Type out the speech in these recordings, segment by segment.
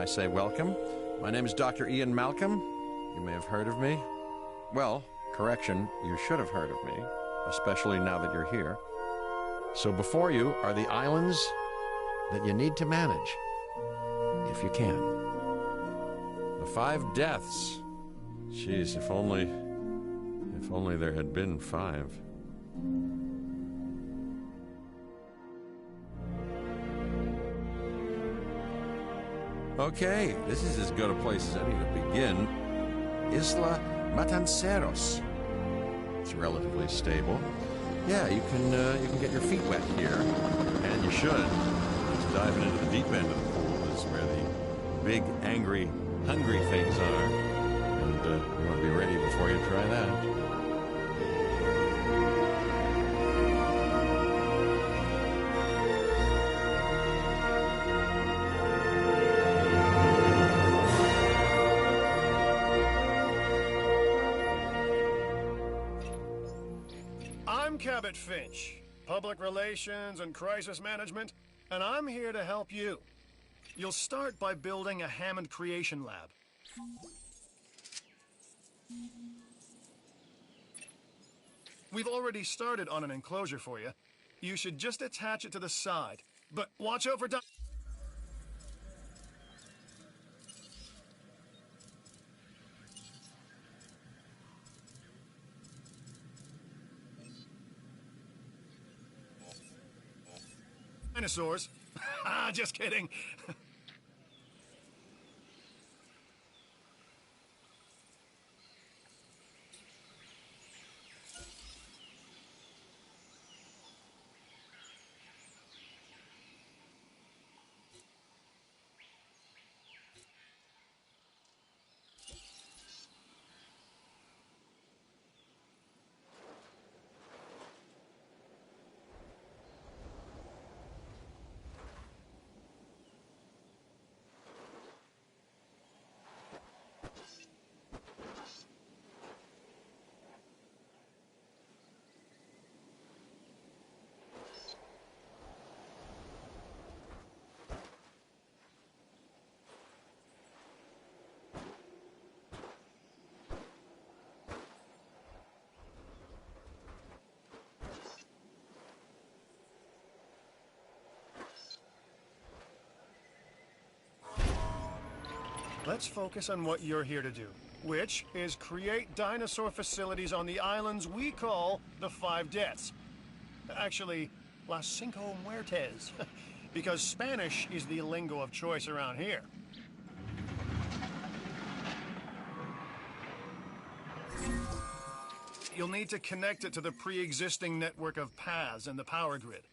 I say welcome. My name is Dr. Ian Malcolm. You may have heard of me. Well, correction, you should have heard of me, especially now that you're here. So before you are the islands that you need to manage, if you can. The 5 deaths. Jeez, if only there had been 5. Okay, this is as good a place as any to begin. Isla Matanceros. It's relatively stable. Yeah, you can get your feet wet here, and you should. Just diving into the deep end of the pool is where the big, angry, hungry things are, and you want to be ready before you try that. I'm Cabot Finch, Public Relations and Crisis Management, and I'm here to help you. You'll start by building a Hammond Creation Lab. We've already started on an enclosure for you. You should just attach it to the side, but watch out for dinosaurs. Just kidding. Let's focus on what you're here to do, which is create dinosaur facilities on the islands we call the 5 Deaths. Actually, Las Cinco Muertes, because Spanish is the lingo of choice around here. You'll need to connect it to the pre-existing network of paths and the power grid.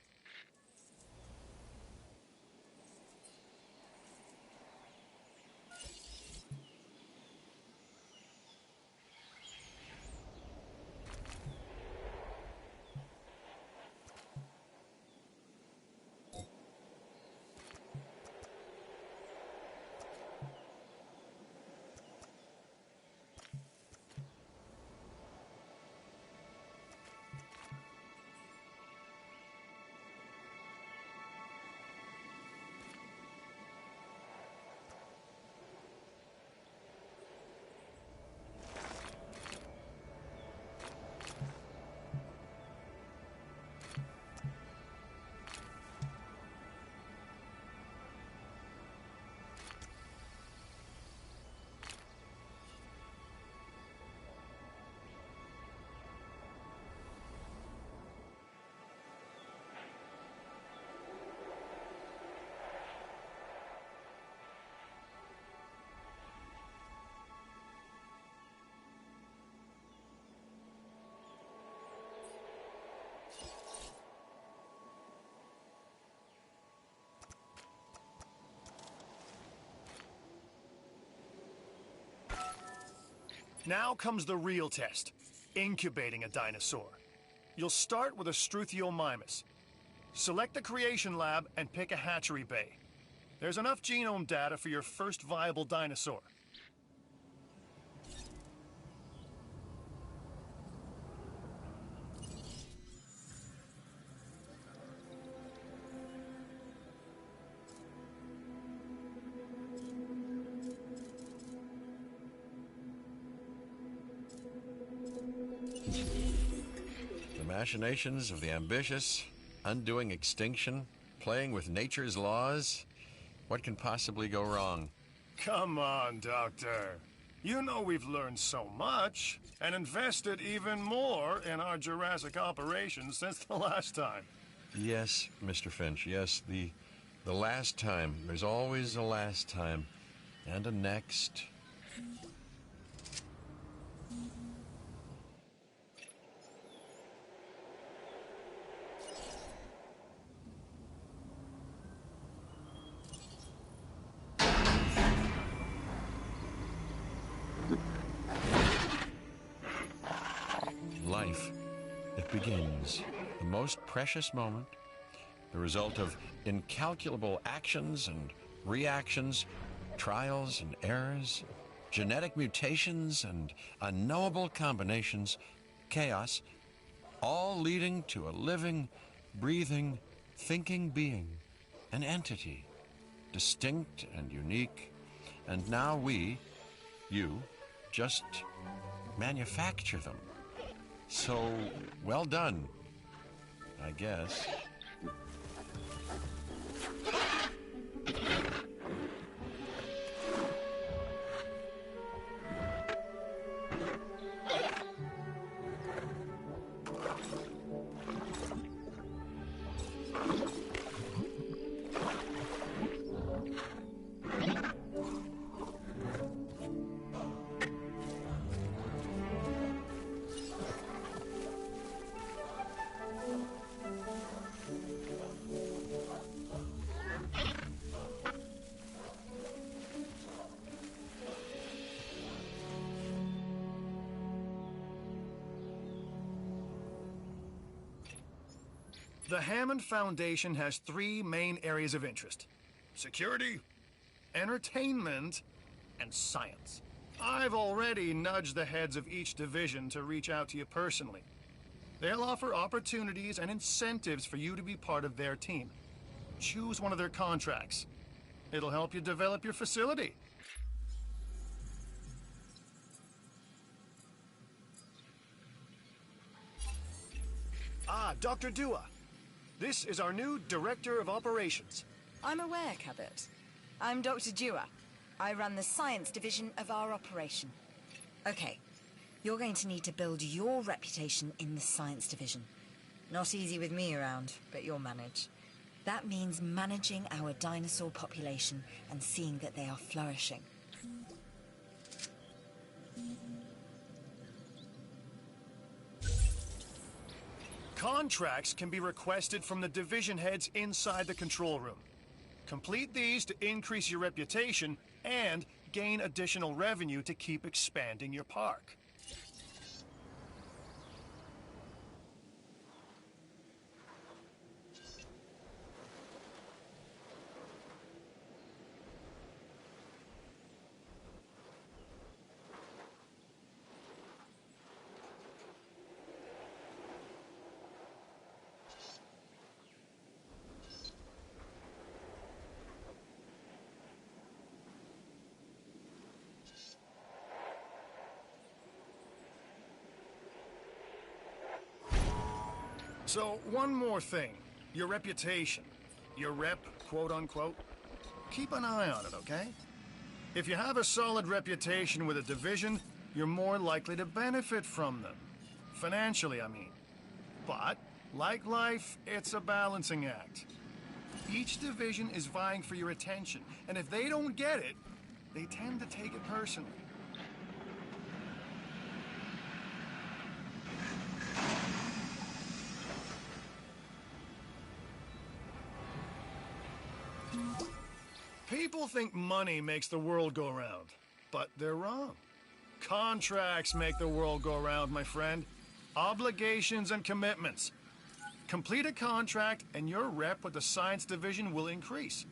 Now comes the real test, incubating a dinosaur. You'll start with a Struthiomimus. Select the creation lab and pick a hatchery bay. There's enough genome data for your first viable dinosaur. Machinations of the ambitious, undoing extinction, playing with nature's laws. What can possibly go wrong? Come on, Doctor. You know we've learned so much and invested even more in our Jurassic operations since the last time. Yes, Mr. Finch, yes, the last time. There's always a last time. And a next. Life, it begins. The most precious moment, the result of incalculable actions and reactions, trials and errors, genetic mutations and unknowable combinations, chaos, all leading to a living, breathing, thinking being, an entity, distinct and unique. And now we, you, just manufacture them. So, well done, I guess. The Hammond Foundation has three main areas of interest: security, entertainment, and science. I've already nudged the heads of each division to reach out to you personally. They'll offer opportunities and incentives for you to be part of their team. Choose one of their contracts. It'll help you develop your facility. Ah, Dr. Dua. This is our new Director of Operations. I'm aware, Cabot. I'm Dr. Dua. I run the science division of our operation. Okay, you're going to need to build your reputation in the science division. Not easy with me around, but you'll manage. That means managing our dinosaur population and seeing that they are flourishing. Contracts can be requested from the division heads inside the control room. Complete these to increase your reputation and gain additional revenue to keep expanding your park. So, one more thing. Your reputation. Your rep, quote-unquote. Keep an eye on it, okay? If you have a solid reputation with a division, you're more likely to benefit from them. Financially, I mean. But, like life, it's a balancing act. Each division is vying for your attention, and if they don't get it, they tend to take it personally. People think money makes the world go round, but they're wrong. Contracts make the world go round, my friend. Obligations and commitments. Complete a contract and your rep with the science division will increase.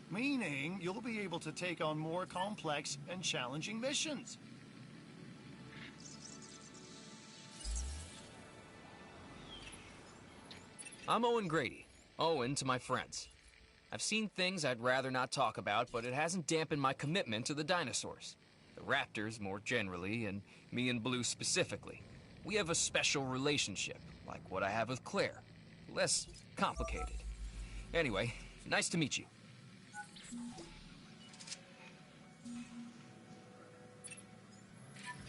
Meaning you'll be able to take on more complex and challenging missions. I'm Owen Grady. Owen to my friends. I've seen things I'd rather not talk about, but it hasn't dampened my commitment to the dinosaurs. The raptors more generally, and me and Blue specifically. We have a special relationship, like what I have with Claire. Less complicated. Anyway, nice to meet you.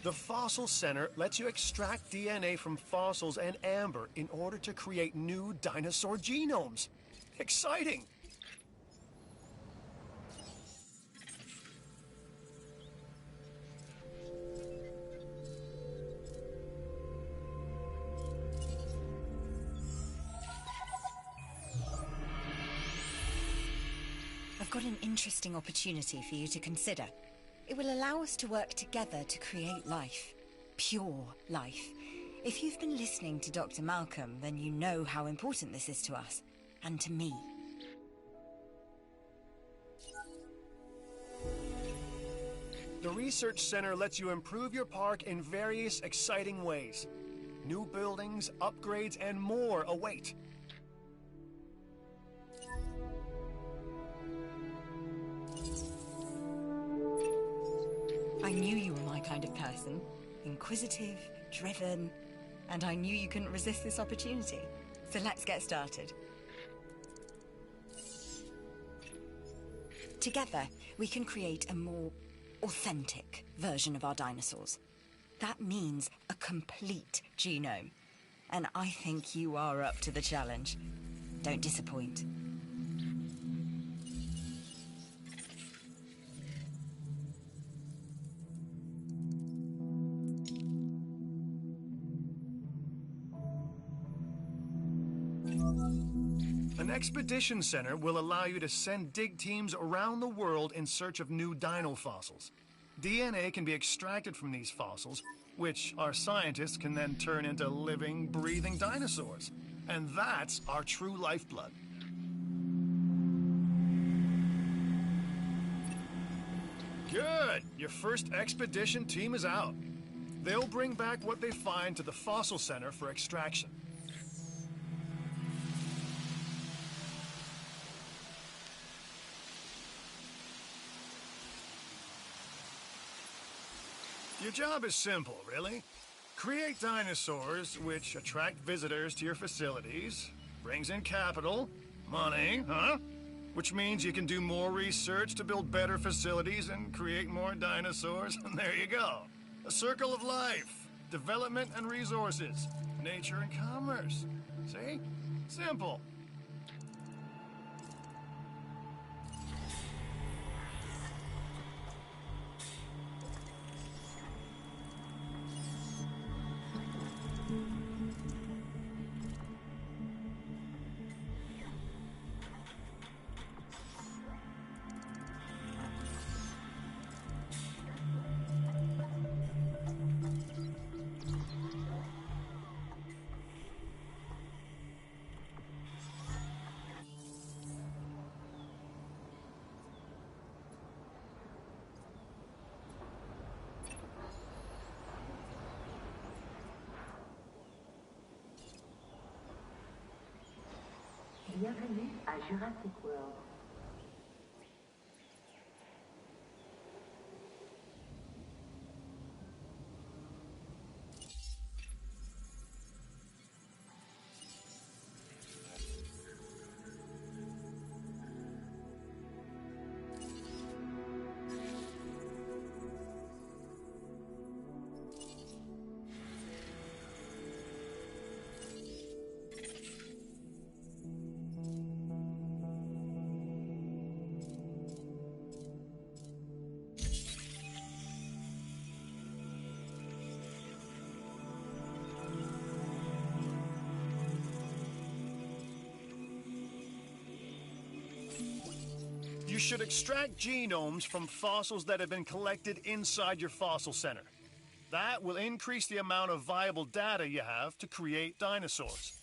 The Fossil Center lets you extract DNA from fossils and amber in order to create new dinosaur genomes. Exciting! I've got an interesting opportunity for you to consider. It will allow us to work together to create life. Pure life. If you've been listening to Dr. Malcolm, then you know how important this is to us. And to me. The Research Center lets you improve your park in various exciting ways. New buildings, upgrades, and more await. I knew you were my kind of person. Inquisitive, driven, and I knew you couldn't resist this opportunity. So let's get started. Together, we can create a more authentic version of our dinosaurs. That means a complete genome. And I think you are up to the challenge. Don't disappoint. An expedition center will allow you to send dig teams around the world in search of new dino fossils. DNA can be extracted from these fossils, which our scientists can then turn into living, breathing dinosaurs. And that's our true lifeblood. Good! Your first expedition team is out. They'll bring back what they find to the Fossil Center for extraction. Your job is simple, really. Create dinosaurs which attract visitors to your facilities, brings in capital, money, huh? Which means you can do more research to build better facilities and create more dinosaurs, and there you go. A circle of life, development and resources, nature and commerce. See? Simple. Bienvenue à Jurassic World. You should extract genomes from fossils that have been collected inside your fossil center. That will increase the amount of viable data you have to create dinosaurs.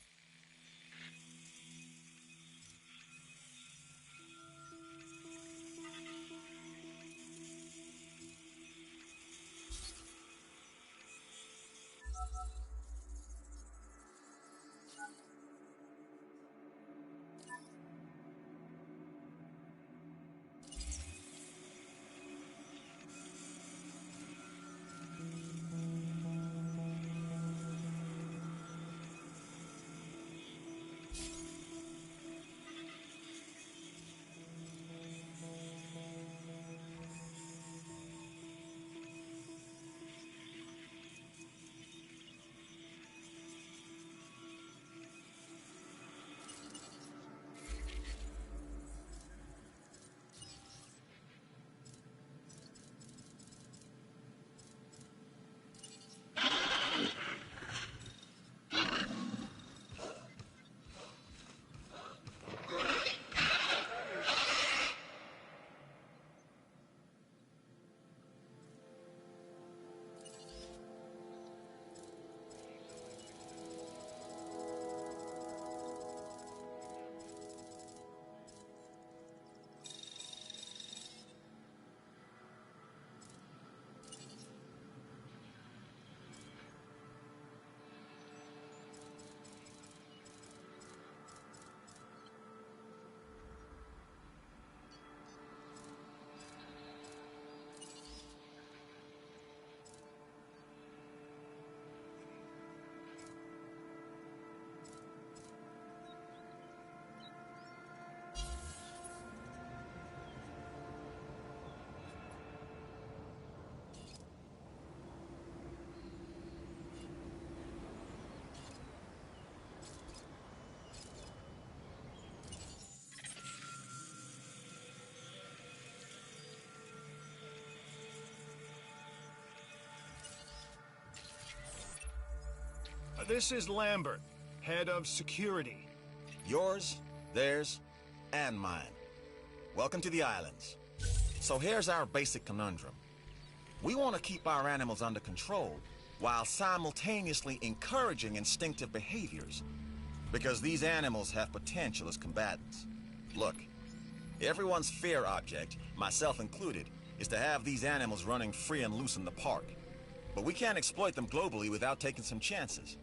This is Lambert, head of security. Yours, theirs, and mine. Welcome to the islands. So here's our basic conundrum. We want to keep our animals under control while simultaneously encouraging instinctive behaviors, because these animals have potential as combatants. Look, everyone's fear object, myself included, is to have these animals running free and loose in the park. But we can't exploit them globally without taking some chances.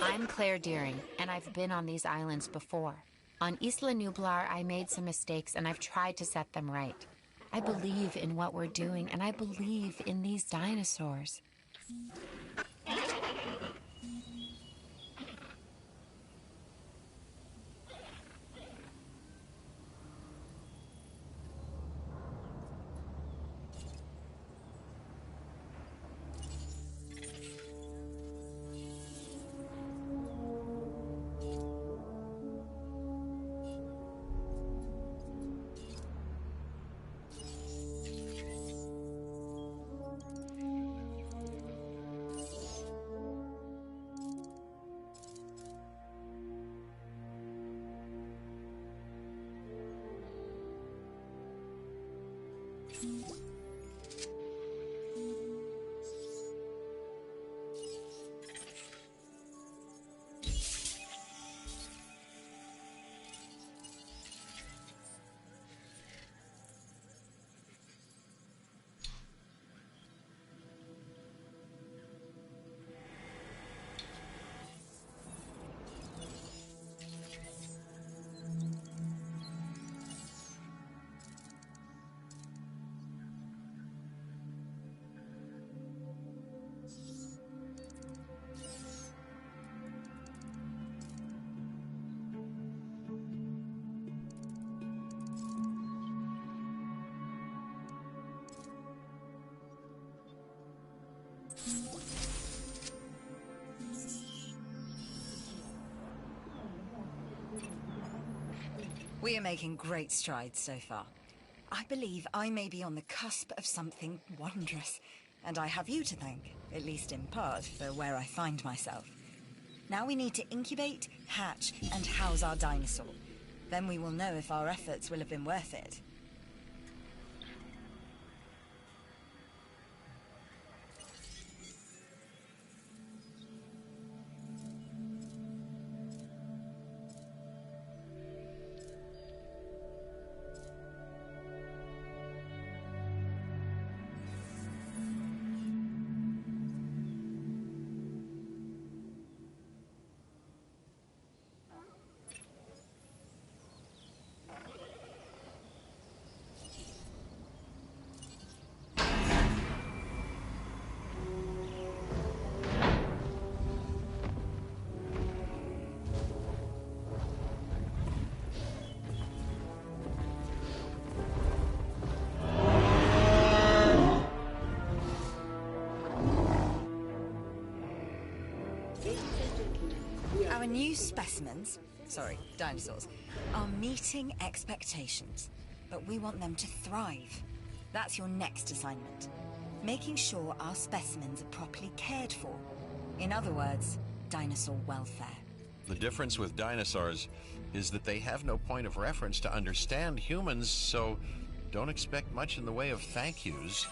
I'm Claire Deering, and I've been on these islands before. On Isla Nublar, I made some mistakes, and I've tried to set them right. I believe in what we're doing, and I believe in these dinosaurs. We are making great strides so far. I believe I may be on the cusp of something wondrous, and I have you to thank, at least in part, for where I find myself. Now we need to incubate, hatch, and house our dinosaur. Then we will know if our efforts will have been worth it. Our new specimens, dinosaurs, are meeting expectations, but we want them to thrive. That's your next assignment. Making sure our specimens are properly cared for. In other words, dinosaur welfare. The difference with dinosaurs is that they have no point of reference to understand humans, so don't expect much in the way of thank yous.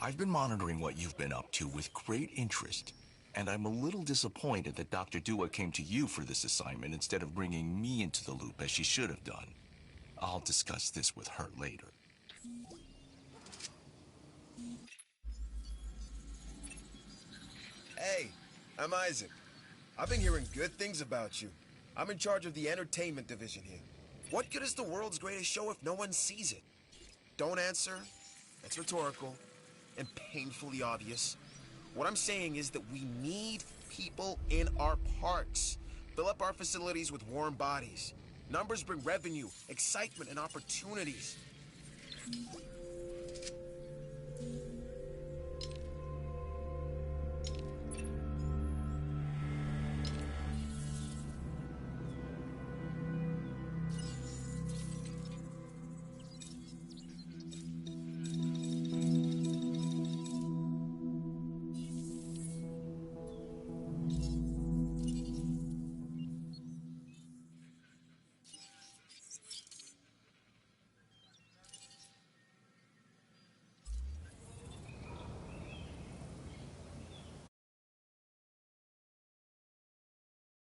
I've been monitoring what you've been up to with great interest, and I'm a little disappointed that Dr. Dua came to you for this assignment instead of bringing me into the loop as she should have done. I'll discuss this with her later. Hey, I'm Isaac. I've been hearing good things about you. I'm in charge of the entertainment division here. What good is the world's greatest show if no one sees it? Don't answer. That's rhetorical and painfully obvious. What I'm saying is that we need people in our parks. Fill up our facilities with warm bodies. Numbers bring revenue, excitement, and opportunities.